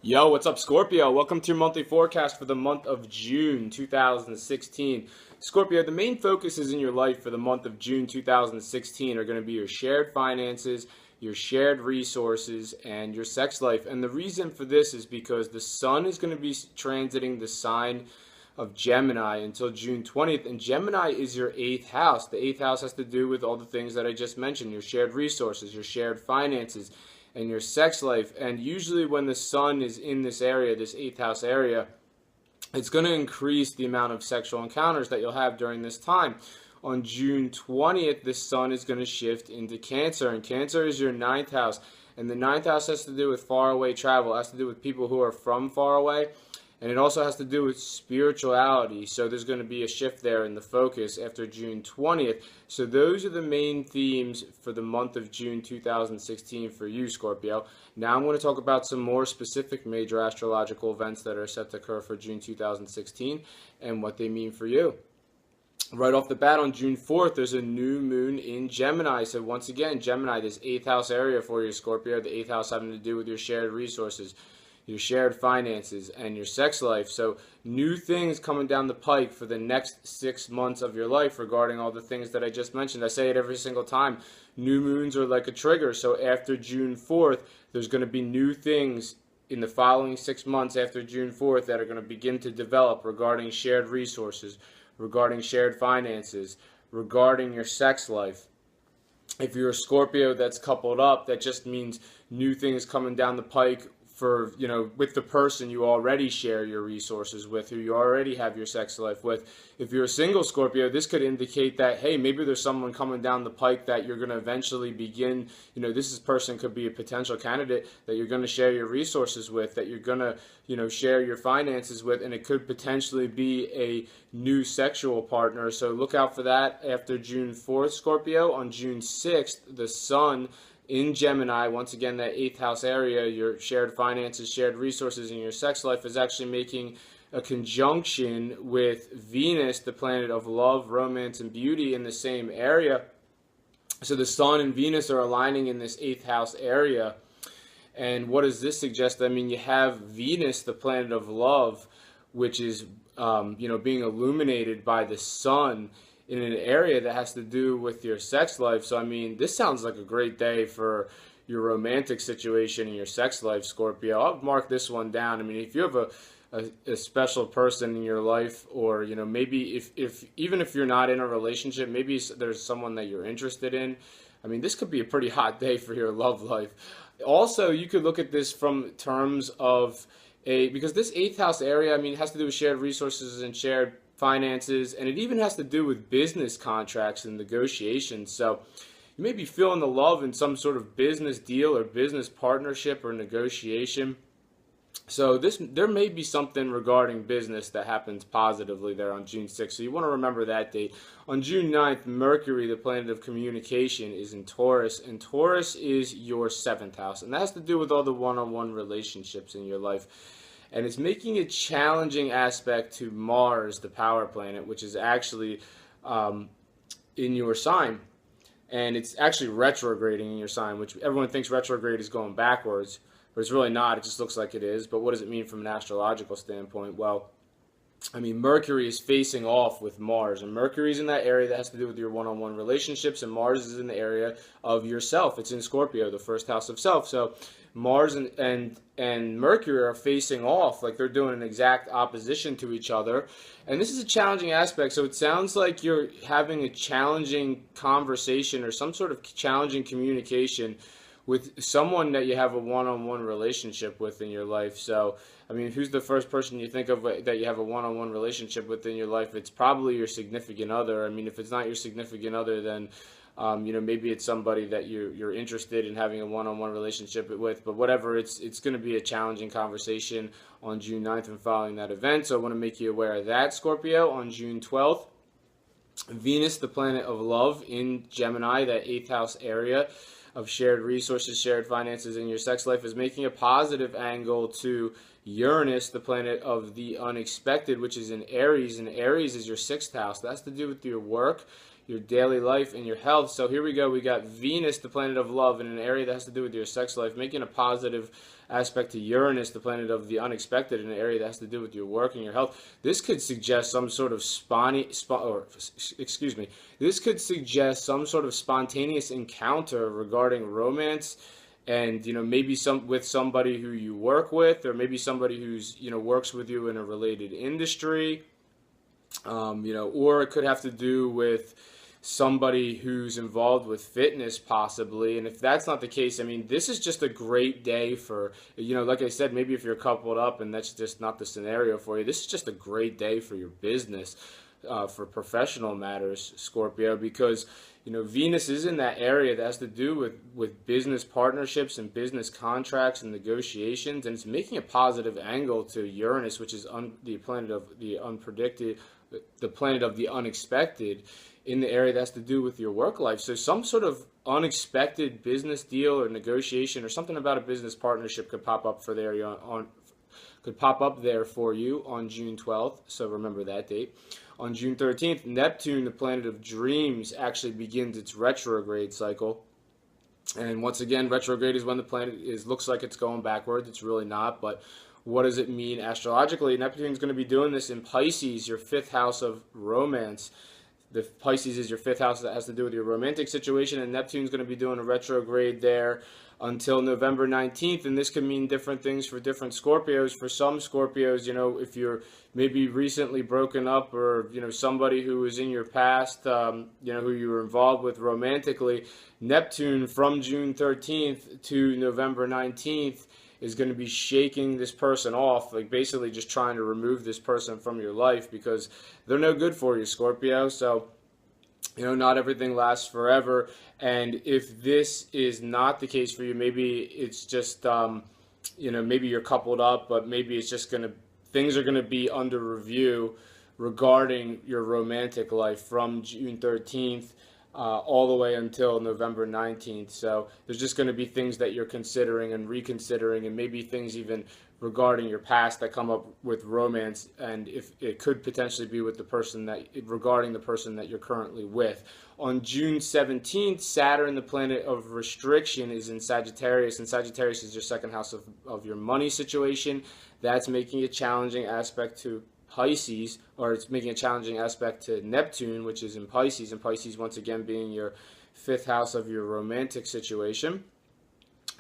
Yo, what's up, Scorpio? Welcome to your monthly forecast for the month of June 2016. Scorpio, the main focuses in your life for the month of June 2016 are going to be your shared finances, your shared resources, and your sex life. And the reason for this is because the sun is going to be transiting the sign of Gemini until June 20th, and Gemini is your eighth house. The eighth house has to do with all the things that I just mentioned, your shared resources, your shared finances, and your sex life. And usually when the sun is in this area, this eighth house area, it's going to increase the amount of sexual encounters that you'll have during this time. On June 20th, the sun is going to shift into Cancer, and Cancer is your ninth house. And the ninth house has to do with faraway travel. It has to do with people who are from far away. And it also has to do with spirituality. So there's going to be a shift there in the focus after June 20th. So those are the main themes for the month of June 2016 for you, Scorpio. Now I'm going to talk about some more specific major astrological events that are set to occur for June 2016 and what they mean for you. Right off the bat, on June 4th, there's a new moon in Gemini. So once again, Gemini, this eighth house area for you, Scorpio, the eighth house having to do with your shared resources, your shared finances, and your sex life. So new things coming down the pike for the next 6 months of your life regarding all the things that I just mentioned. I say it every single time. New moons are like a trigger. So after June 4th, there's going to be new things in the following 6 months after June 4th that are going to begin to develop regarding shared resources, regarding shared finances, regarding your sex life. If you're a Scorpio that's coupled up, that just means new things coming down the pike for, with the person you already share your resources with, who you already have your sex life with. If you're a single Scorpio, this could indicate that, hey, maybe there's someone coming down the pike that you're going to eventually begin, person could be a potential candidate that you're going to share your resources with, that you're going to, share your finances with, and it could potentially be a new sexual partner. So look out for that after June 4th, Scorpio. On June 6th, the sun in Gemini, once again, that eighth house area, your shared finances, shared resources, and your sex life is actually making a conjunction with Venus, the planet of love, romance, and beauty, in the same area. So the sun and Venus are aligning in this eighth house area. And what does this suggest? I mean, you have Venus, the planet of love, which is, being illuminated by the sun in an area that has to do with your sex life. So, I mean, this sounds like a great day for your romantic situation and your sex life, Scorpio. I'll mark this one down. I mean, if you have a special person in your life, or, maybe if even if you're not in a relationship, maybe there's someone that you're interested in. I mean, this could be a pretty hot day for your love life. Also, you could look at this from terms of because this eighth house area, I mean, has to do with shared resources and shared finances, and it even has to do with business contracts and negotiations. So you may be feeling the love in some sort of business deal or business partnership or negotiation. So there may be something regarding business that happens positively there on June 6th. So you want to remember that date. On June 9th, Mercury, the planet of communication, is in Taurus, and Taurus is your seventh house, and that has to do with all the one-on-one relationships in your life. And it's making a challenging aspect to Mars, the power planet, which is actually in your sign. And it's actually retrograding in your sign, which everyone thinks retrograde is going backwards, but it's really not. It just looks like it is. But what does it mean from an astrological standpoint? Well, I mean, Mercury is facing off with Mars, and Mercury's in that area that has to do with your one-on-one relationships, and Mars is in the area of yourself. It's in Scorpio, the first house of self. So Mars and Mercury are facing off, like they're doing an exact opposition to each other. And this is a challenging aspect. So it sounds like you're having a challenging conversation or some sort of challenging communication with someone that you have a one-on-one relationship with in your life. So, I mean, who's the first person you think of that you have a one-on-one relationship with in your life? It's probably your significant other. I mean, if it's not your significant other, then maybe it's somebody that you're interested in having a one-on-one relationship with. But whatever, it's going to be a challenging conversation on June 9th and following that event. So I want to make you aware of that, Scorpio. On June 12th, Venus, the planet of love, in Gemini, that eighth house area of shared resources, shared finances, in your sex life, is making a positive angle to Uranus, the planet of the unexpected, which is in Aries, and Aries is your sixth house. That has to do with your work, your daily life and your health. So here we go. We got Venus, the planet of love, in an area that has to do with your sex life, making a positive aspect to Uranus, the planet of the unexpected, in an area that has to do with your work and your health. This could suggest some sort of this could suggest some sort of spontaneous encounter regarding romance, and maybe with somebody who you work with, or maybe somebody who's works with you in a related industry, or it could have to do with somebody who's involved with fitness possibly. And if that's not the case, I mean, this is just a great day for, like I said, maybe if you're coupled up and that's just not the scenario for you, this is just a great day for your business, for professional matters, Scorpio, because Venus is in that area that has to do with business partnerships and business contracts and negotiations, and it's making a positive angle to Uranus, which is the planet of the unpredicted, the planet of the unexpected, in the area that has to do with your work life. So some sort of unexpected business deal or negotiation or something about a business partnership could pop up for there for you on June 12th. So remember that date. On June 13th, Neptune, the planet of dreams, actually begins its retrograde cycle. And once again, retrograde is when the planet looks like it's going backwards. It's really not, but what does it mean astrologically? Neptune is going to be doing this in Pisces, your fifth house of romance. The Pisces is your fifth house that has to do with your romantic situation, and Neptune's going to be doing a retrograde there until November 19th, and this could mean different things for different Scorpios. For some Scorpios, if you're maybe recently broken up, or somebody who was in your past, who you were involved with romantically, Neptune from June 13th to November 19th is going to be shaking this person off, like basically just trying to remove this person from your life because they're no good for you, Scorpio. So, not everything lasts forever. And if this is not the case for you, maybe it's just, maybe you're coupled up, but maybe it's just things are going to be under review regarding your romantic life from June 13th all the way until November 19th. So there's just going to be things that you're considering and reconsidering, and maybe things even regarding your past that come up with romance, and if it could potentially be with regarding the person that you're currently with. On June 17th, Saturn, the planet of restriction, is in Sagittarius, and Sagittarius is your second house of your money situation. That's making a challenging aspect to Pisces, or it's making a challenging aspect to Neptune, which is in Pisces, and Pisces once again being your fifth house of your romantic situation.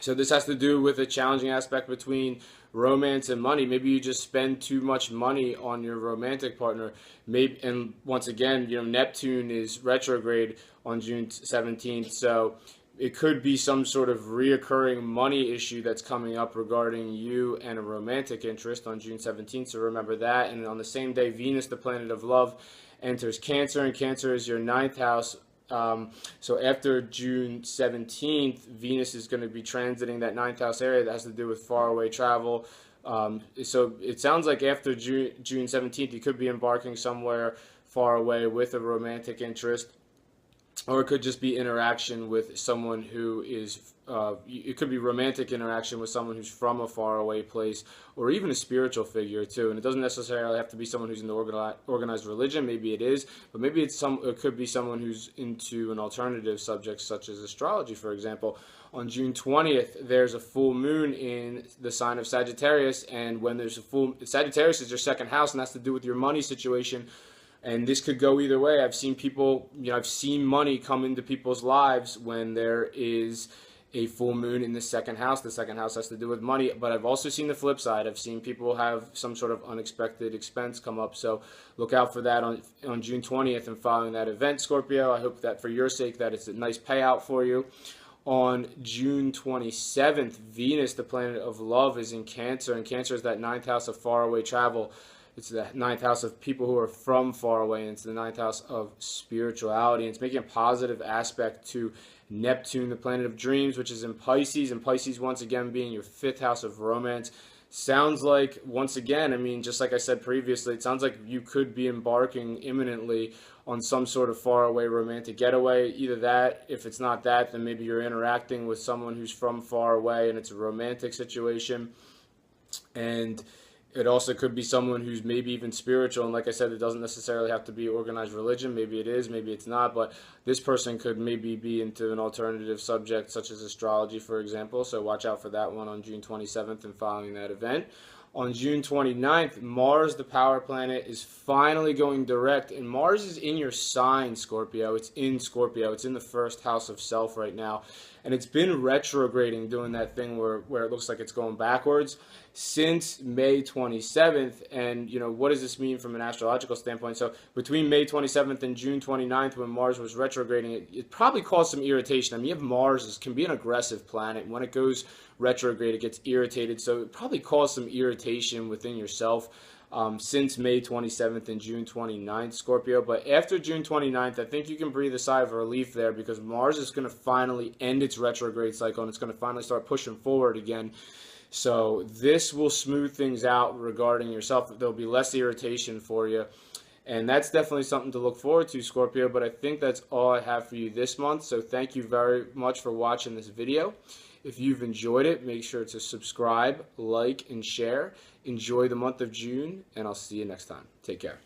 So this has to do with a challenging aspect between romance and money. Maybe you just spend too much money on your romantic partner. And once again, Neptune is retrograde on June 17th, so it could be some sort of reoccurring money issue that's coming up regarding you and a romantic interest on June 17th. So remember that. And on the same day, Venus, the planet of love, enters Cancer, and Cancer is your ninth house. So after June 17th, Venus is going to be transiting that ninth house area that has to do with faraway travel. So it sounds like after June 17th, you could be embarking somewhere far away with a romantic interest. Or it could just be interaction with someone who is, it could be romantic interaction with someone who's from a faraway place, or even a spiritual figure too. And it doesn't necessarily have to be someone who's in the organized religion. Maybe it is, but maybe it could be someone who's into an alternative subject such as astrology, for example. On June 20th, there's a full moon in the sign of Sagittarius, and when there's Sagittarius is your second house, and that's to do with your money situation. And this could go either way. I've seen people, I've seen money come into people's lives when there is a full moon in the second house. The second house has to do with money, but I've also seen the flip side. I've seen people have some sort of unexpected expense come up. So look out for that on June 20th and following that event, Scorpio. I hope that for your sake that it's a nice payout for you. On June 27th, Venus, the planet of love, is in Cancer, and Cancer is that ninth house of faraway travel. It's the ninth house of people who are from far away, and it's the ninth house of spirituality. And it's making a positive aspect to Neptune, the planet of dreams, which is in Pisces, and Pisces once again being your fifth house of romance. Sounds like, once again, just like I said previously, it sounds like you could be embarking imminently on some sort of faraway romantic getaway. Either that, if it's not that, then maybe you're interacting with someone who's from far away and it's a romantic situation. And It also could be someone who's maybe even spiritual, and like I said, it doesn't necessarily have to be organized religion. Maybe it is, maybe it's not, but this person could maybe be into an alternative subject such as astrology, for example. So watch out for that one on June 27th and following that event. On June 29th, Mars, the power planet, is finally going direct, and Mars is in your sign, Scorpio. It's in Scorpio. It's in the first house of self right now, and it's been retrograding, doing that thing where it looks like it's going backwards since May 27th. And, you know, what does this mean from an astrological standpoint? So between May 27th and June 29th, when Mars was retrograding, it probably caused some irritation. I mean, you have Mars can be an aggressive planet. When it goes retrograde, it gets irritated. So it probably caused some irritation within yourself since May 27th and June 29th, Scorpio. But after June 29th, I think you can breathe a sigh of relief there, because Mars is going to finally end its retrograde cycle, and it's going to finally start pushing forward again. So this will smooth things out regarding yourself. There'll be less irritation for you. And that's definitely something to look forward to, Scorpio. But I think that's all I have for you this month. So thank you very much for watching this video. If you've enjoyed it, make sure to subscribe, like, and share. Enjoy the month of June, and I'll see you next time. Take care.